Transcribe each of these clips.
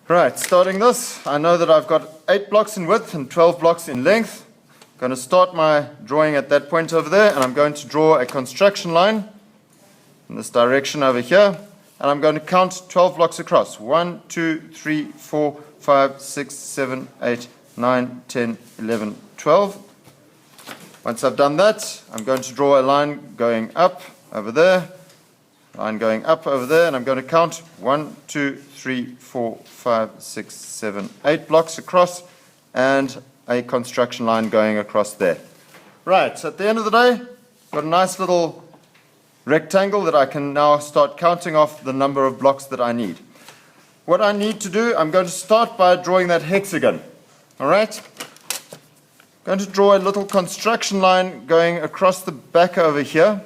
Right, starting this, I know that I've got 8 blocks in width and 12 blocks in length. I'm going to start my drawing at that point over there, and I'm going to draw a construction line in this direction over here, and I'm going to count 12 blocks across. 1, 2, 3, 4, 5, 6, 7, 8, 9, 10, 11, 12. Once I've done that, I'm going to draw a line going up over there, line going up over there, and I'm going to count 1, 2, 3, 4, 5, 6, 7, 8 blocks across, and a construction line going across there. Right, so at the end of the day, got a nice little rectangle that I can now start counting off the number of blocks that I need. What I need to do, I'm going to start by drawing that hexagon. Alright? I'm going to draw a little construction line going across the back over here.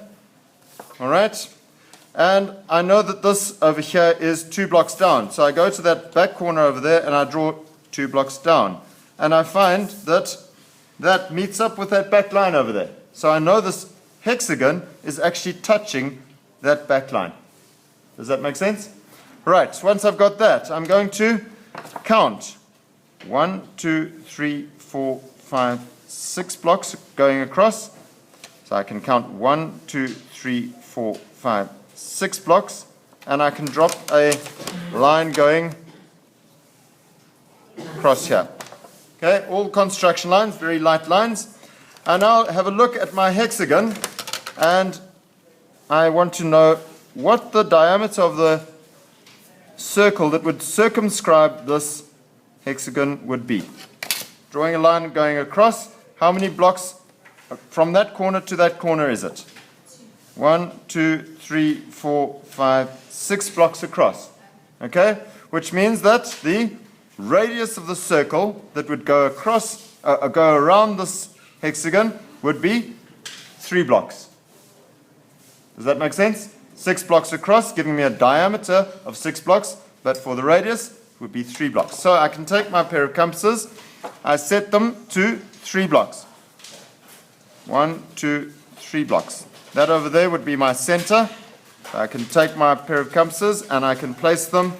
Alright? And I know that this over here is 2 blocks down. So I go to that back corner over there and I draw 2 blocks down. And I find that that meets up with that back line over there. So I know this hexagon is actually touching that back line. Does that make sense? Right, so once I've got that, I'm going to count 1, 2, 3, 4, 5, 6 blocks going across. So I can count 1, 2, 3, 4, 5, 6 blocks, and I can drop a line going across here. Okay, all construction lines, very light lines. I now have a look at my hexagon, and I want to know what the diameter of the circle that would circumscribe this hexagon would be. Drawing a line going across, how many blocks from that corner to that corner is it? 1, 2, 3, 4, 5, 6 blocks across. Okay? Which means that the radius of the circle that would go across, go around this hexagon would be 3 blocks. Does that make sense? 6 blocks across, giving me a diameter of 6 blocks, but for the radius, it would be 3 blocks. So I can take my pair of compasses, I set them to 3 blocks. 1, 2, 3 blocks. That over there would be my center. I can take my pair of compasses and I can place them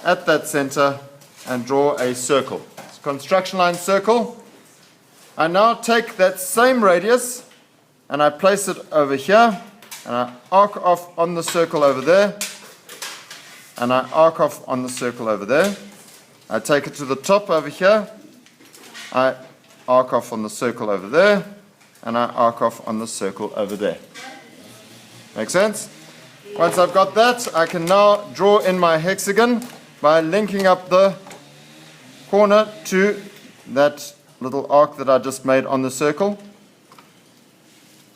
at that center and draw a circle. It's a construction line circle. I now take that same radius and I place it over here, and I arc off on the circle over there, and I arc off on the circle over there. I take it to the top over here, I arc off on the circle over there, and I arc off on the circle over there. Make sense? Once I've got that, I can now draw in my hexagon by linking up the corner to that little arc that I just made on the circle.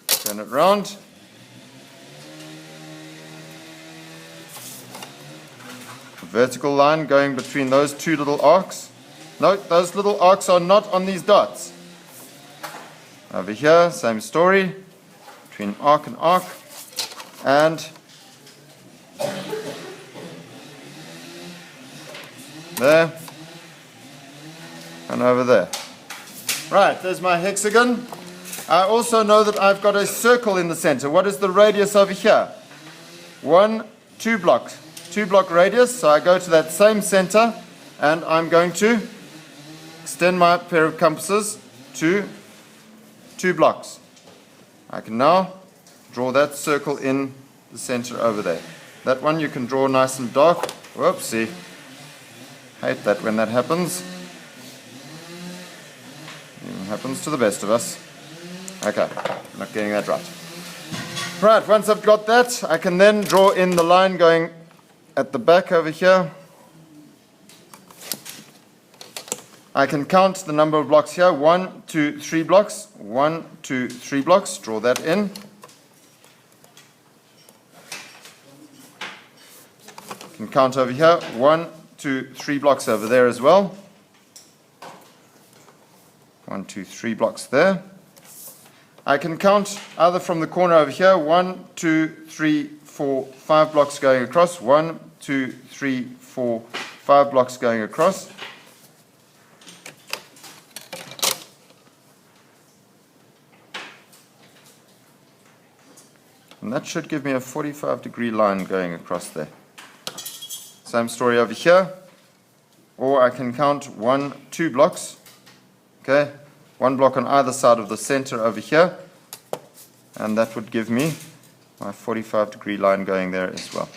Turn it round. A vertical line going between those 2 little arcs. Note, those little arcs are not on these dots. Over here, same story, between arc and arc, and there, and over there. Right, there's my hexagon. I also know that I've got a circle in the center. What is the radius over here? 2 blocks. 2 block radius, so I go to that same center, and I'm going to extend my pair of compasses to 2 blocks. I can now draw that circle in the center over there. That one you can draw nice and dark. Whoopsie. Hate that when that happens. Even happens to the best of us. Okay, not getting that right. Right, once I've got that, I can then draw in the line going at the back over here. I can count the number of blocks here. 1, 2, 3 blocks. 1, 2, 3 blocks. Draw that in. I can count over here. 1, 2, 3 blocks over there as well. 1, 2, 3 blocks there. I can count either from the corner over here. 1, 2, 3, 4, 5 blocks going across. 1, 2, 3, 4, 5 blocks going across. And that should give me a 45-degree line going across there. Same story over here. or I can count 2 blocks. Okay, 1 block on either side of the center over here, and that would give me my 45-degree line going there as well.